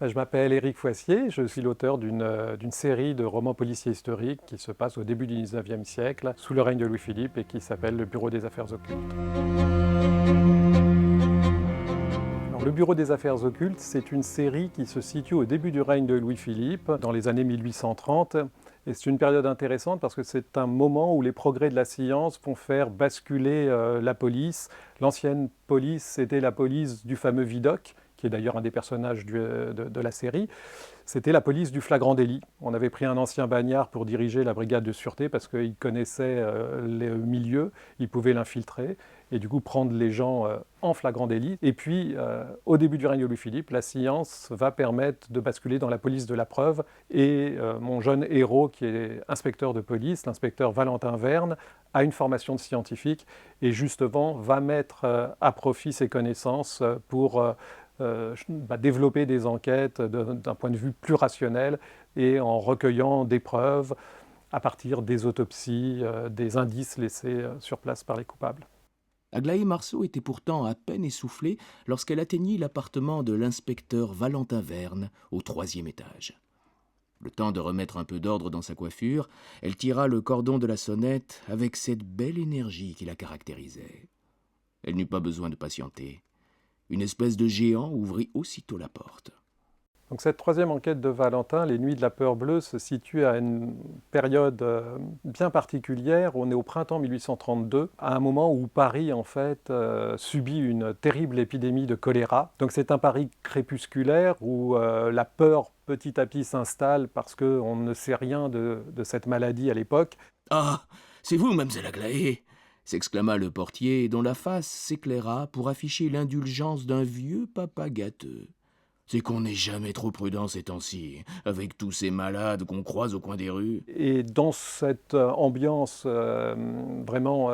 Je m'appelle Éric Foissier, je suis l'auteur d'une série de romans policiers historiques qui se passe au début du XIXe siècle, sous le règne de Louis-Philippe et qui s'appelle Le Bureau des Affaires Occultes. Alors, le Bureau des Affaires Occultes, c'est une série qui se situe au début du règne de Louis-Philippe, dans les années 1830. Et c'est une période intéressante parce que c'est un moment où les progrès de la science vont faire basculer la police. L'ancienne police, c'était la police du fameux Vidocq, qui est d'ailleurs un des personnages de la série. C'était la police du flagrant délit. On avait pris un ancien bagnard pour diriger la brigade de sûreté parce qu'il connaissait le milieu, il pouvait l'infiltrer et du coup prendre les gens en flagrant délit. Et puis, au début du règne de Louis-Philippe, la science va permettre de basculer dans la police de la preuve. Et mon jeune héros, qui est inspecteur de police, l'inspecteur Valentin Verne, a une formation de scientifique et justement va mettre à profit ses connaissances pour développer des enquêtes d'un point de vue plus rationnel et en recueillant des preuves à partir des autopsies, des indices laissés sur place par les coupables. Aglaé Marceau était pourtant à peine essoufflée lorsqu'elle atteignit l'appartement de l'inspecteur Valentin Verne, au 3e étage. Le temps de remettre un peu d'ordre dans sa coiffure, elle tira le cordon de la sonnette avec cette belle énergie qui la caractérisait. Elle n'eut pas besoin de patienter. Une espèce de géant ouvrit aussitôt la porte. Donc cette troisième enquête de Valentin, Les Nuits de la Peur Bleue, se situe à une période bien particulière. On est au printemps 1832, à un moment où Paris en fait subit une terrible épidémie de choléra. Donc c'est un Paris crépusculaire où la peur petit à petit s'installe parce qu'on ne sait rien de cette maladie à l'époque. « Ah, c'est vous, mademoiselle Aglaé !» s'exclama le portier, dont la face s'éclaira pour afficher l'indulgence d'un vieux papa gâteux. C'est qu'on n'est jamais trop prudent ces temps-ci, avec tous ces malades qu'on croise au coin des rues. Et dans cette ambiance vraiment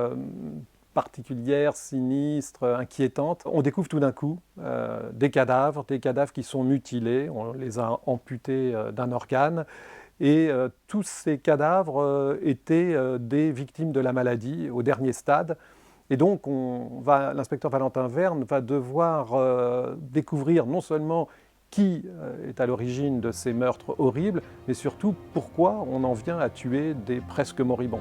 particulière, sinistre, inquiétante, on découvre tout d'un coup des cadavres qui sont mutilés, on les a amputés d'un organe, et tous ces cadavres étaient des victimes de la maladie au dernier stade. Et donc l'inspecteur Valentin Verne va devoir découvrir non seulement qui est à l'origine de ces meurtres horribles, mais surtout pourquoi on en vient à tuer des presque moribonds.